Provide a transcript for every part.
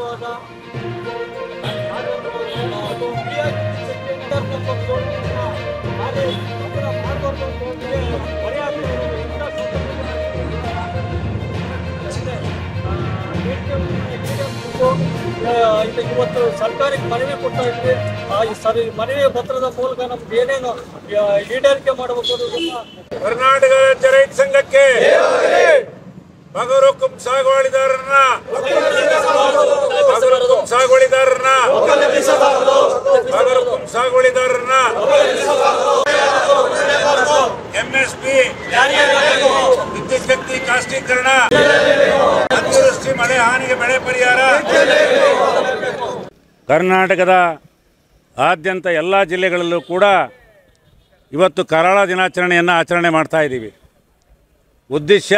ವಿಶೇಷವಾದ ಇವತ್ತು ಸರ್ಕಾರಕ್ಕೆ ಮನವಿ ಕೊಡ್ತಾ ಇದ್ವಿ. ಮನವಿ ಪತ್ರದ ಮೂಲಕ ನಮ್ಗೆ ಏನೇನು ಈಡೇರಿಕೆ ಮಾಡಬೇಕು ಅನ್ನೋದನ್ನ ಕರ್ನಾಟಕ ರಾಜ್ಯ ರೈತ ಸಂಘಕ್ಕೆ ಬಗರುಕುಂ ಸಾಗುವಳಿದಾರರನ್ನ ಎಂಎಸ್ಪಿ ವಿದ್ಯುತ್ ಶಕ್ತಿ ಖಾಸಗೀಕರಣ, ಅತಿವೃಷ್ಟಿ ಮಳೆ ಹಾನಿಗೆ ಬೆಳೆ ಪರಿಹಾರ. ಕರ್ನಾಟಕದ ಆದ್ಯಂತ ಎಲ್ಲ ಜಿಲ್ಲೆಗಳಲ್ಲೂ ಕೂಡ ಇವತ್ತು ಕರಾಳ ದಿನಾಚರಣೆಯನ್ನು ಆಚರಣೆ ಮಾಡ್ತಾ ಇದ್ದೀವಿ. ಉದ್ದೇಶ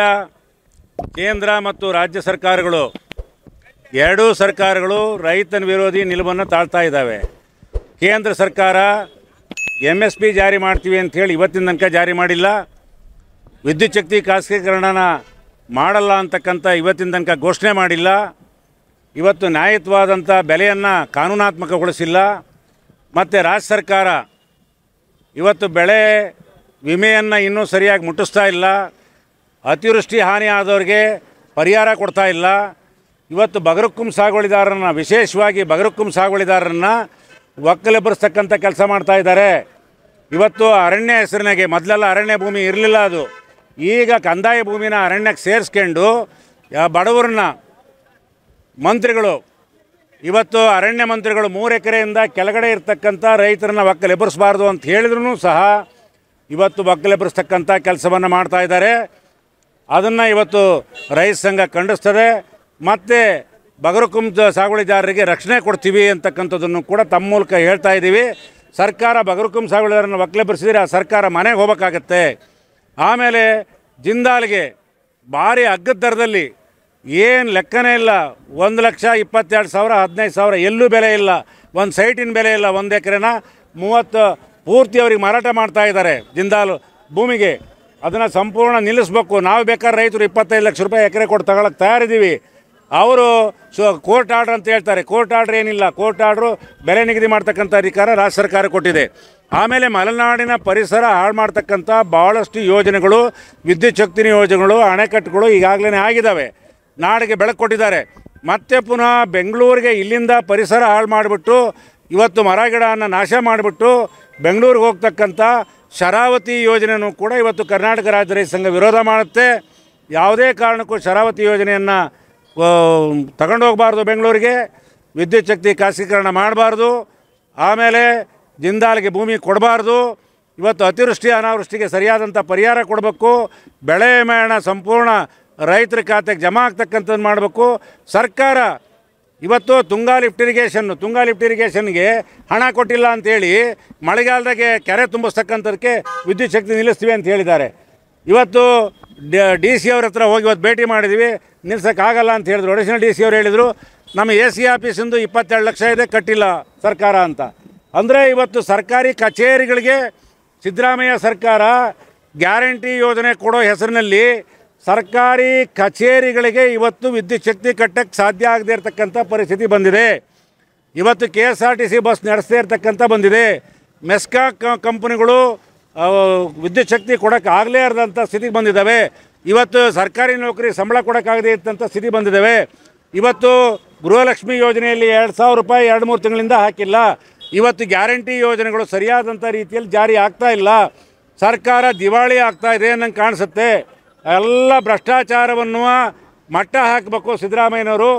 ಕೇಂದ್ರ ಮತ್ತು ರಾಜ್ಯ ಸರ್ಕಾರಗಳು ಎರಡೂ ಸರ್ಕಾರಗಳು ರೈತನ ವಿರೋಧಿ ನಿಲುವನ್ನು ತಾಳ್ತಾ ಇದ್ದಾವೆ. ಕೇಂದ್ರ ಸರ್ಕಾರ MSP ಜಾರಿ ಮಾಡ್ತೀವಿ ಅಂಥೇಳಿ ಇವತ್ತಿನ ತನಕ ಜಾರಿ ಮಾಡಿಲ್ಲ. ವಿದ್ಯುತ್ ಶಕ್ತಿ ಖಾಸಗೀಕರಣನ ಮಾಡಲ್ಲ ಅಂತಕ್ಕಂಥ ಇವತ್ತಿನ ತನಕ ಘೋಷಣೆ ಮಾಡಿಲ್ಲ. ಇವತ್ತು ನ್ಯಾಯಯುತವಾದಂಥ ಬೆಲೆಯನ್ನು ಕಾನೂನಾತ್ಮಕಗೊಳಿಸಿಲ್ಲ. ಮತ್ತು ರಾಜ್ಯ ಸರ್ಕಾರ ಇವತ್ತು ಬೆಳೆ ವಿಮೆಯನ್ನು ಇನ್ನೂ ಸರಿಯಾಗಿ ಮುಟ್ಟಿಸ್ತಾ ಇಲ್ಲ. ಅತಿವೃಷ್ಟಿ ಹಾನಿ ಆದವ್ರಿಗೆ ಪರಿಹಾರ ಕೊಡ್ತಾ ಇಲ್ಲ. ಇವತ್ತು ಬಗರುಕುಂ ಸಾಗುವಳಿದಾರರನ್ನು, ವಿಶೇಷವಾಗಿ ಬಗರುಕುಂ ಸಾಗುವಳಿದಾರರನ್ನು ಒಕ್ಕಲೆಬ್ಬರಿಸ್ತಕ್ಕಂಥ ಕೆಲಸ ಮಾಡ್ತಾ ಇದ್ದಾರೆ. ಇವತ್ತು ಅರಣ್ಯ ಹೆಸರಿನಾಗೆ ಮೊದಲೆಲ್ಲ ಅರಣ್ಯ ಭೂಮಿ ಇರಲಿಲ್ಲ, ಅದು ಈಗ ಕಂದಾಯ ಭೂಮಿನ ಅರಣ್ಯಕ್ಕೆ ಸೇರಿಸ್ಕೊಂಡು ಬಡವರನ್ನ ಮಂತ್ರಿಗಳು ಇವತ್ತು ಅರಣ್ಯ ಮಂತ್ರಿಗಳು 3 ಎಕರೆಯಿಂದ ಕೆಳಗಡೆ ಇರ್ತಕ್ಕಂಥ ರೈತರನ್ನ ಒಕ್ಕಲೆಬ್ಬರಿಸಬಾರ್ದು ಅಂತ ಹೇಳಿದ್ರೂ ಸಹ ಇವತ್ತು ಒಕ್ಕಲೆಬ್ಬರಿಸ್ತಕ್ಕಂಥ ಕೆಲಸವನ್ನು ಮಾಡ್ತಾ ಇದ್ದಾರೆ. ಅದನ್ನು ಇವತ್ತು ರೈತ ಸಂಘ ಖಂಡಿಸ್ತದೆ. ಮತ್ತು ಬಗರುಕುಂ ಸಾಗುವಳಿದಾರರಿಗೆ ರಕ್ಷಣೆ ಕೊಡ್ತೀವಿ ಅಂತಕ್ಕಂಥದ್ದನ್ನು ಕೂಡ ತಮ್ಮ ಮೂಲಕ ಹೇಳ್ತಾ ಇದ್ದೀವಿ. ಸರ್ಕಾರ ಬಗರುಕುಂ ಸಾಗುವಳಿದಾರರನ್ನು ಒಕ್ಕಲೆಬ್ಬರಿಸಿದರೆ ಆ ಸರ್ಕಾರ ಮನೆಗೆ ಹೋಗಬೇಕಾಗತ್ತೆ. ಆಮೇಲೆ ಜಿಂದಾಲ್ಗೆ ಭಾರಿ ಅಗ್ಗದ ದರದಲ್ಲಿ ಏನು ಲೆಕ್ಕನೇ ಇಲ್ಲ, 1,22,000 15,000 ಎಲ್ಲೂ ಬೆಲೆ ಇಲ್ಲ. ಒಂದು ಸೈಟಿನ ಬೆಲೆ ಇಲ್ಲ. 1 ಎಕರೆನ 30 ಪೂರ್ತಿ ಅವ್ರಿಗೆ ಮಾರಾಟ ಮಾಡ್ತಾ ಇದ್ದಾರೆ ಜಿಂದಾಲ್ ಭೂಮಿಗೆ. ಅದನ್ನು ಸಂಪೂರ್ಣ ನಿಲ್ಲಿಸ್ಬೇಕು. ನಾವು ಬೇಕಾದ್ರೆ ರೈತರು 25 ಲಕ್ಷ ರೂಪಾಯಿ ಎಕರೆ ಕೊಟ್ಟು ತಗೊಳಕ್ಕೆ ತಯಾರಿದ್ದೀವಿ. ಅವರು ಕೋರ್ಟ್ ಆರ್ಡ್ರ್ ಅಂತ ಹೇಳ್ತಾರೆ. ಕೋರ್ಟ್ ಆರ್ಡ್ರ್ ಏನಿಲ್ಲ. ಕೋರ್ಟ್ ಆರ್ಡ್ರು ಬೆಲೆ ನಿಗದಿ ಮಾಡ್ತಕ್ಕಂಥ ಅಧಿಕಾರ ರಾಜ್ಯ ಸರ್ಕಾರ ಕೊಟ್ಟಿದೆ. ಆಮೇಲೆ ಮಲೆನಾಡಿನ ಪರಿಸರ ಹಾಳು ಮಾಡ್ತಕ್ಕಂಥ ಭಾಳಷ್ಟು ಯೋಜನೆಗಳು, ವಿದ್ಯುತ್ ಶಕ್ತಿ ಯೋಜನೆಗಳು, ಅಣೆಕಟ್ಟುಗಳು ಈಗಾಗಲೇ ಆಗಿದ್ದಾವೆ. ನಾಡಿಗೆ ಬೆಳಕು ಕೊಟ್ಟಿದ್ದಾರೆ. ಮತ್ತೆ ಪುನಃ ಬೆಂಗಳೂರಿಗೆ ಇಲ್ಲಿಂದ ಪರಿಸರ ಹಾಳು ಮಾಡಿಬಿಟ್ಟು ಇವತ್ತು ಮರ ಗಿಡವನ್ನು ನಾಶ ಮಾಡಿಬಿಟ್ಟು ಬೆಂಗಳೂರಿಗೆ ಹೋಗ್ತಕ್ಕಂಥ ಶರಾವತಿ ಯೋಜನೆಯೂ ಕೂಡ ಇವತ್ತು ಕರ್ನಾಟಕ ರಾಜ್ಯ ರೈತ ಸಂಘ ವಿರೋಧ ಮಾಡುತ್ತೆ. ಯಾವುದೇ ಕಾರಣಕ್ಕೂ ಶರಾವತಿ ಯೋಜನೆಯನ್ನು ತಗೊಂಡು ಹೋಗಬಾರ್ದು. ಬೆಂಗಳೂರಿಗೆ ವಿದ್ಯುತ್ ಶಕ್ತಿ ಖಾಸಗೀಕರಣ ಮಾಡಬಾರ್ದು. ಆಮೇಲೆ ಜಿಂದಾಲ್ಗೆ ಭೂಮಿ ಕೊಡಬಾರ್ದು. ಇವತ್ತು ಅತಿವೃಷ್ಟಿ ಅನಾವೃಷ್ಟಿಗೆ ಸರಿಯಾದಂಥ ಪರಿಹಾರ ಕೊಡಬೇಕು. ಬೆಳೆ ವಿಮೆಯನ್ನು ಸಂಪೂರ್ಣ ರೈತರ ಖಾತೆಗೆ ಜಮಾ ಆಗ್ತಕ್ಕಂಥದ್ದು ಮಾಡಬೇಕು. ಸರ್ಕಾರ ಇವತ್ತು ತುಂಗಾ ಲಿಫ್ಟ್ ಇರಿಗೇಷನ್ಗೆ ಹಣ ಕೊಟ್ಟಿಲ್ಲ ಅಂಥೇಳಿ ಮಳೆಗಾಲದಾಗೆ ಕೆರೆ ತುಂಬಿಸ್ತಕ್ಕಂಥದಕ್ಕೆ ವಿದ್ಯುತ್ ಶಕ್ತಿ ನಿಲ್ಲಿಸ್ತೀವಿ ಅಂತ ಹೇಳಿದ್ದಾರೆ. ಇವತ್ತು DC ಅವ್ರ ಹತ್ರ ಹೋಗಿ ಇವತ್ತು ಭೇಟಿ ಮಾಡಿದ್ವಿ. ನಿಲ್ಸೋಕ್ಕಾಗಲ್ಲ ಅಂತ ಹೇಳಿದ್ರು. ಅಡಿಷನಲ್ DC ಅವ್ರು ಹೇಳಿದರು ನಮ್ಮ AC ಆಫೀಸಿಂದು 22 ಲಕ್ಷ ಇದೆ, ಕಟ್ಟಿಲ್ಲ ಸರ್ಕಾರ ಅಂತ. ಅಂದರೆ ಇವತ್ತು ಸರ್ಕಾರಿ ಕಚೇರಿಗಳಿಗೆ ಸಿದ್ದರಾಮಯ್ಯ ಸರ್ಕಾರ ಗ್ಯಾರಂಟಿ ಯೋಜನೆ ಕೊಡೋ ಹೆಸರಿನಲ್ಲಿ ಸರ್ಕಾರಿ ಕಚೇರಿಗಳಿಗೆ ಇವತ್ತು ವಿದ್ಯುತ್ ಶಕ್ತಿ ಕಟ್ಟಕ್ಕೆ ಸಾಧ್ಯ ಆಗದೇ ಇರತಕ್ಕಂಥ ಪರಿಸ್ಥಿತಿ ಬಂದಿದೆ. ಇವತ್ತು KSRTC ಬಸ್ ನಡೆಸದೇ ಇರತಕ್ಕಂಥ ಬಂದಿದೆ. ಮೆಸ್ಕಾ ಕಂಪನಿಗಳು ವಿದ್ಯುತ್ ಶಕ್ತಿ ಕೊಡೋಕ್ಕೆ ಆಗಲೇ ಇರದಂಥ ಸ್ಥಿತಿಗೆ ಬಂದಿದ್ದಾವೆ. ಇವತ್ತು ಸರ್ಕಾರಿ ನೌಕರಿ ಸಂಬಳ ಕೊಡೋಕ್ಕಾಗದೇ ಇದ್ದಂಥ ಸ್ಥಿತಿ ಬಂದಿದ್ದಾವೆ. ಇವತ್ತು ಗೃಹಲಕ್ಷ್ಮಿ ಯೋಜನೆಯಲ್ಲಿ 2,000 ರೂಪಾಯಿ 2-3 ತಿಂಗಳಿಂದ ಹಾಕಿಲ್ಲ. ಇವತ್ತು ಗ್ಯಾರಂಟಿ ಯೋಜನೆಗಳು ಸರಿಯಾದಂಥ ರೀತಿಯಲ್ಲಿ ಜಾರಿ ಆಗ್ತಾ ಇಲ್ಲ. ಸರ್ಕಾರ ದಿವಾಳಿ ಆಗ್ತಾ ಇದೆ ಅನ್ನಂಗೆ ಕಾಣಿಸುತ್ತೆ. ಎಲ್ಲ ಭ್ರಷ್ಟಾಚಾರವನ್ನು ಮಟ್ಟ ಹಾಕಬೇಕು ಸಿದ್ದರಾಮಯ್ಯನವರು.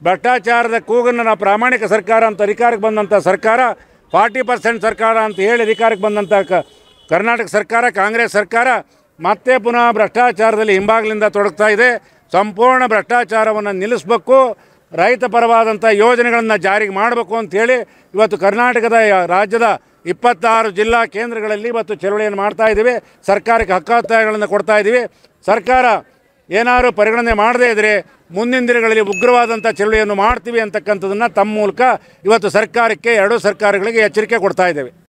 ಭ್ರಷ್ಟಾಚಾರದ ಕೂಗನ್ನು ನಾವು ಪ್ರಾಮಾಣಿಕ ಸರ್ಕಾರ ಅಂತ ಅಧಿಕಾರಕ್ಕೆ ಬಂದಂಥ ಸರ್ಕಾರ, 40% ಸರ್ಕಾರ ಅಂತ ಹೇಳಿ ಅಧಿಕಾರಕ್ಕೆ ಬಂದಂಥ ಕರ್ನಾಟಕ ಸರ್ಕಾರ, ಕಾಂಗ್ರೆಸ್ ಸರ್ಕಾರ ಮತ್ತೆ ಪುನಃ ಭ್ರಷ್ಟಾಚಾರದಲ್ಲಿ ಹಿಂಬಾಗಿಲಿಂದ ತೊಡಗ್ತಾ ಇದೆ. ಸಂಪೂರ್ಣ ಭ್ರಷ್ಟಾಚಾರವನ್ನು ನಿಲ್ಲಿಸಬೇಕು. ರೈತ ಪರವಾದಂಥ ಯೋಜನೆಗಳನ್ನು ಜಾರಿಗೆ ಮಾಡಬೇಕು ಅಂಥೇಳಿ ಇವತ್ತು ಕರ್ನಾಟಕದ ರಾಜ್ಯದ 26 ಜಿಲ್ಲಾ ಕೇಂದ್ರಗಳಲ್ಲಿ ಇವತ್ತು ಚಳವಳಿಯನ್ನು ಮಾಡ್ತಾ ಇದ್ದೀವಿ. ಸರ್ಕಾರಕ್ಕೆ ಹಕ್ಕೊತ್ತಾಯಗಳನ್ನು ಕೊಡ್ತಾ ಇದ್ದೀವಿ. ಸರ್ಕಾರ ಏನಾದರೂ ಪರಿಗಣನೆ ಮಾಡದೇ ಇದ್ದರೆ ಮುಂದಿನ ದಿನಗಳಲ್ಲಿ ಉಗ್ರವಾದಂಥ ಚಳವಳಿಯನ್ನು ಮಾಡ್ತೀವಿ ಅಂತಕ್ಕಂಥದ್ದನ್ನು ತಮ್ಮ ಮೂಲಕ ಇವತ್ತು ಸರ್ಕಾರಕ್ಕೆ, ಎರಡೂ ಸರ್ಕಾರಗಳಿಗೆ ಎಚ್ಚರಿಕೆ ಕೊಡ್ತಾ ಇದ್ದೇವೆ.